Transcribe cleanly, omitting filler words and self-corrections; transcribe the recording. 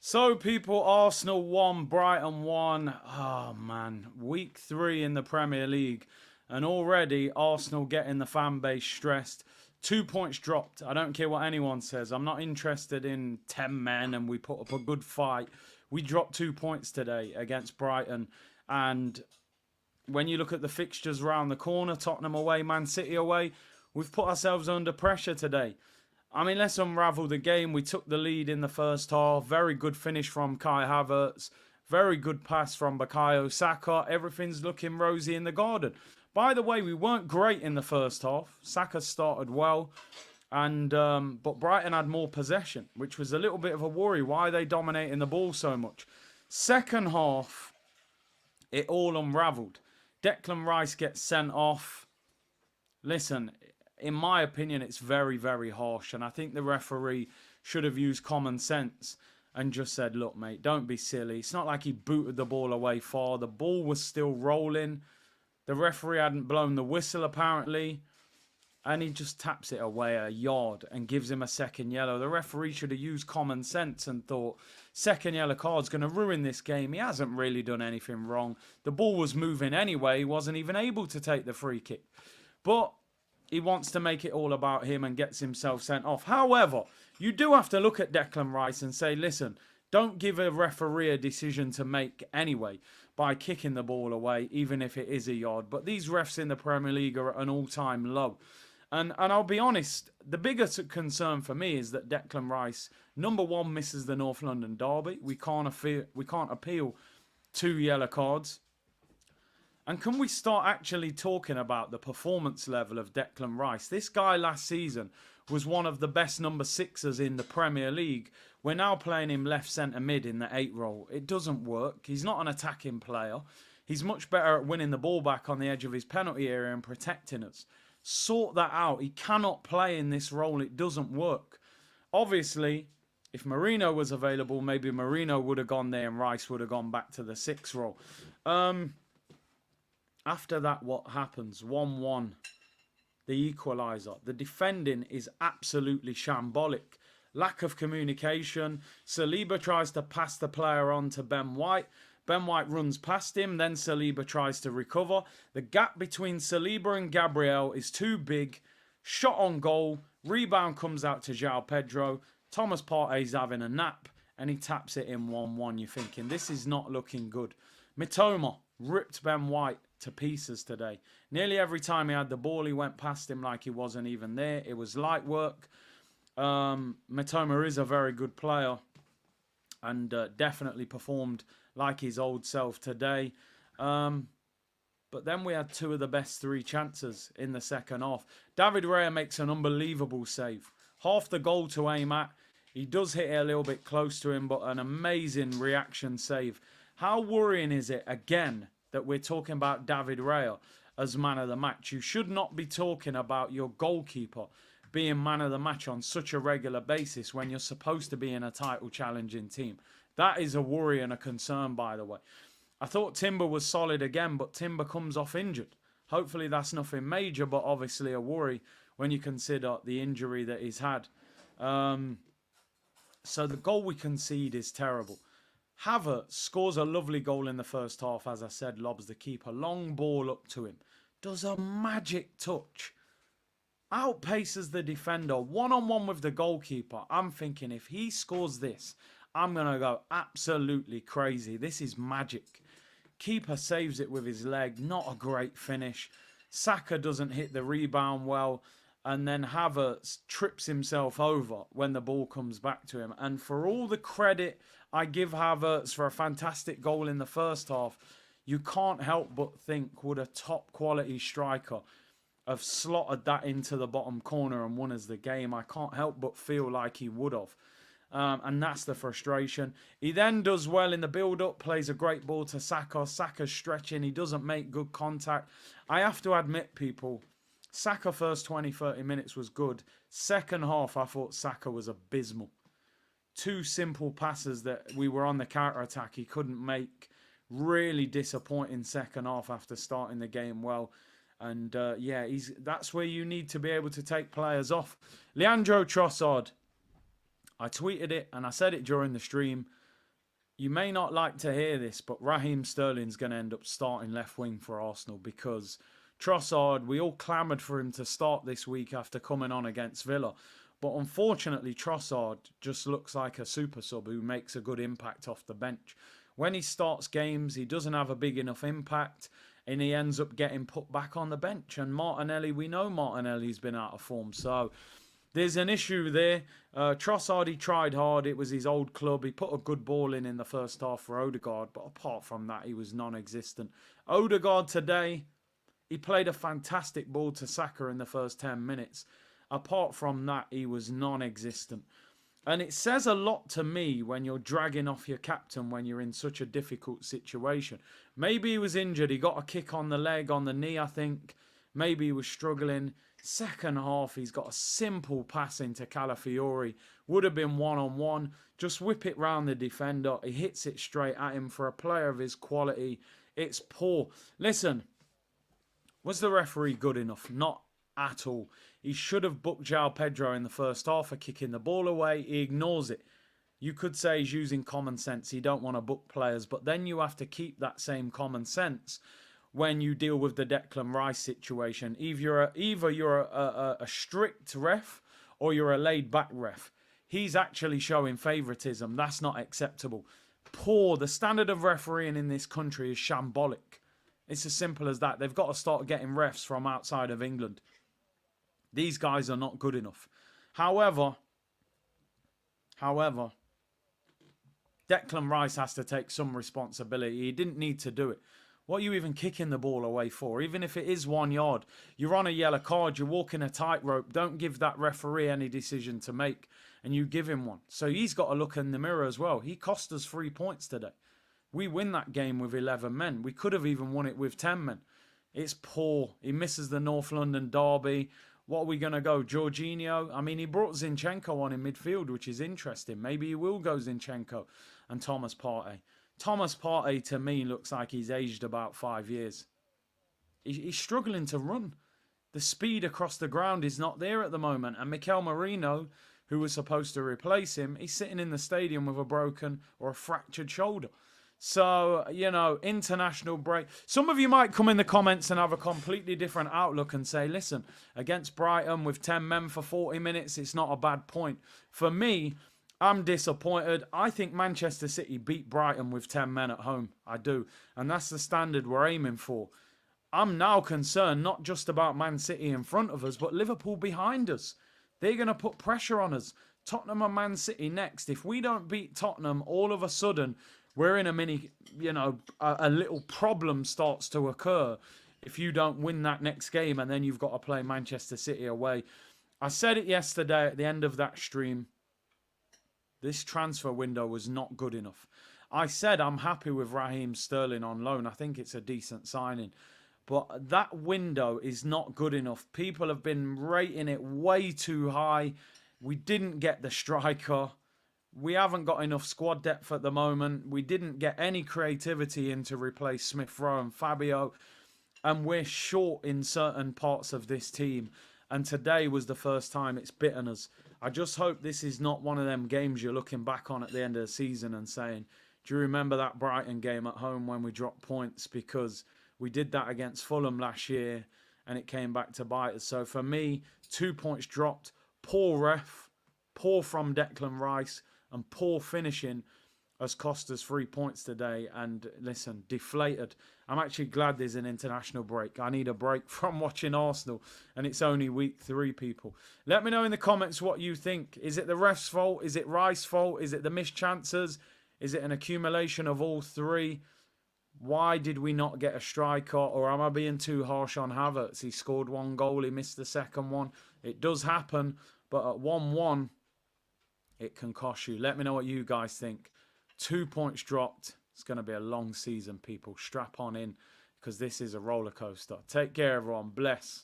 So, people, Arsenal won, Brighton won. Oh, man. Week 3 in the Premier League. And already Arsenal getting the fan base stressed. 2 points dropped. I don't care what anyone says. I'm not interested in 10 men and we put up a good fight. We dropped 2 points today against Brighton. And when you look at the fixtures round the corner, Tottenham away, Man City away, we've put ourselves under pressure today. I mean, let's unravel the game. We took the lead in the first half. Very good finish from Kai Havertz. Very good pass from Bukayo Saka. Everything's looking rosy in the garden. By the way, we weren't great in the first half. Saka started well, and but Brighton had more possession, which was a little bit of a worry. Why are they dominating the ball so much? Second half, it all unravelled. Declan Rice gets sent off. Listen, in my opinion, it's very, very harsh. And I think the referee should have used common sense and just said, look, mate, don't be silly. It's not like he booted the ball away far. The ball was still rolling. The referee hadn't blown the whistle, apparently. And he just taps it away a yard and gives him a second yellow. The referee should have used common sense and thought, second yellow card's going to ruin this game. He hasn't really done anything wrong. The ball was moving anyway. He wasn't even able to take the free kick. But he wants to make it all about him and gets himself sent off. However, you do have to look at Declan Rice and say, listen, don't give a referee a decision to make anyway by kicking the ball away, even if it is a yard. But these refs in the Premier League are at an all-time low. And I'll be honest, the biggest concern for me is that Declan Rice, number one, misses the North London derby. We can't appeal 2 yellow cards. And can we start actually talking about the performance level of Declan Rice? This guy last season was one of the best number sixers in the Premier League. We're now playing him left centre mid in the 8 role. It doesn't work. He's not an attacking player. He's much better at winning the ball back on the edge of his penalty area and protecting us. Sort that out. He cannot play in this role. It doesn't work. Obviously, if Marino was available, maybe Marino would have gone there and Rice would have gone back to the 6 role. After that, what happens? 1-1. The equaliser. The defending is absolutely shambolic. Lack of communication. Saliba tries to pass the player on to Ben White. Ben White runs past him. Then Saliba tries to recover. The gap between Saliba and Gabriel is too big. Shot on goal. Rebound comes out to João Pedro. Thomas Partey's having a nap. And he taps it in 1-1. You're thinking, this is not looking good. Mitoma ripped Ben White to pieces today. Nearly every time he had the ball, he went past him like he wasn't even there. It was light work. Mitoma is a very good player and definitely performed like his old self today. But then we had 2 of the best 3 chances in the second half. David Raya makes an unbelievable save. Half the goal to aim at. He does hit it a little bit close to him, but an amazing reaction save. How worrying is it, again, that we're talking about David Raya as man of the match? You should not be talking about your goalkeeper being man of the match on such a regular basis when you're supposed to be in a title challenging team. That is a worry and a concern, by the way. I thought Timber was solid again, but Timber comes off injured. Hopefully that's nothing major, but obviously a worry when you consider the injury that he's had. So the goal we concede is terrible. Havertz scores a lovely goal in the first half, as I said, lobs the keeper. Long ball up to him. Does a magic touch. Outpaces the defender. One-on-one with the goalkeeper. I'm thinking if he scores this, I'm going to go absolutely crazy. This is magic. Keeper saves it with his leg. Not a great finish. Saka doesn't hit the rebound well. And then Havertz trips himself over when the ball comes back to him. And for all the credit I give Havertz for a fantastic goal in the first half, you can't help but think, would a top quality striker have slotted that into the bottom corner and won us the game? I can't help but feel like he would have. And that's the frustration. He then does well in the build-up, plays a great ball to Saka. Saka's stretching. He doesn't make good contact. I have to admit, people, Saka first 20, 30 minutes was good. Second half, I thought Saka was abysmal. 2 simple passes that we were on the counter-attack he couldn't make. Really disappointing second half after starting the game well. And yeah, that's where you need to be able to take players off. Leandro Trossard. I tweeted it and I said it during the stream. You may not like to hear this, but Raheem Sterling's going to end up starting left wing for Arsenal because Trossard, we all clamoured for him to start this week after coming on against Villa. But unfortunately, Trossard just looks like a super sub who makes a good impact off the bench. When he starts games, he doesn't have a big enough impact and he ends up getting put back on the bench. And Martinelli, we know Martinelli's been out of form. So there's an issue there. Trossard, he tried hard. It was his old club. He put a good ball in the first half for Odegaard. But apart from that, he was non-existent. Odegaard today, he played a fantastic ball to Saka in the first 10 minutes. Apart from that, he was non-existent. And it says a lot to me when you're dragging off your captain when you're in such a difficult situation. Maybe he was injured. He got a kick on the leg, on the knee, I think. Maybe he was struggling. Second half, he's got a simple pass into Calafiori. Would have been one-on-one. Just whip it round the defender. He hits it straight at him. For a player of his quality, it's poor. Listen, was the referee good enough? Not at all. He should have booked João Pedro in the first half for kicking the ball away. He ignores it. You could say he's using common sense. He don't want to book players, but then you have to keep that same common sense when you deal with the Declan Rice situation. Either you're a strict ref or you're a laid-back ref. He's actually showing favouritism. That's not acceptable. Poor. The standard of refereeing in this country is shambolic. It's as simple as that. They've got to start getting refs from outside of England. These guys are not good enough. However, Declan Rice has to take some responsibility. He didn't need to do it. What are you even kicking the ball away for? Even if it is 1 yard, you're on a yellow card, you're walking a tightrope. Don't give that referee any decision to make, and you give him one. So he's got to look in the mirror as well. He cost us 3 points today. We win that game with 11 men. We could have even won it with 10 men. It's poor. He misses the North London derby. What are we going to go? Jorginho? I mean, he brought Zinchenko on in midfield, which is interesting. Maybe he will go Zinchenko and Thomas Partey. Thomas Partey, to me, looks like he's aged about 5 years. He's struggling to run. The speed across the ground is not there at the moment. And Mikel Merino, who was supposed to replace him, he's sitting in the stadium with a broken or a fractured shoulder. So, you know, international break. Some of you might come in the comments and have a completely different outlook and say, listen, against Brighton with 10 men for 40 minutes, it's not a bad point. For me, I'm disappointed. I think Manchester City beat Brighton with 10 men at home. I do. And that's the standard we're aiming for. I'm now concerned not just about Man City in front of us, but Liverpool behind us. They're going to put pressure on us. Tottenham and Man City next. If we don't beat Tottenham, all of a sudden, we're in a mini, you know, a little problem starts to occur if you don't win that next game and then you've got to play Manchester City away. I said it yesterday at the end of that stream. This transfer window was not good enough. I said I'm happy with Raheem Sterling on loan. I think it's a decent signing. But that window is not good enough. People have been rating it way too high. We didn't get the striker. We haven't got enough squad depth at the moment. We didn't get any creativity in to replace Smith Rowe and Fabio. And we're short in certain parts of this team. And today was the first time it's bitten us. I just hope this is not one of them games you're looking back on at the end of the season and saying, do you remember that Brighton game at home when we dropped points? Because we did that against Fulham last year and it came back to bite us. So for me, 2 points dropped. Poor ref, poor from Declan Rice, and poor finishing has cost us 3 points today. And listen, deflated. I'm actually glad there's an international break. I need a break from watching Arsenal, and it's only week 3, people. Let me know in the comments what you think. Is it the ref's fault? Is it Rice's fault? Is it the missed chances? Is it an accumulation of all 3? Why did we not get a striker? Or am I being too harsh on Havertz? He scored 1 goal, he missed the second one. It does happen, but at 1-1, it can cost you. Let me know what you guys think. 2 points dropped. It's going to be a long season, people. Strap on in, because this is a roller coaster. Take care, everyone. Bless.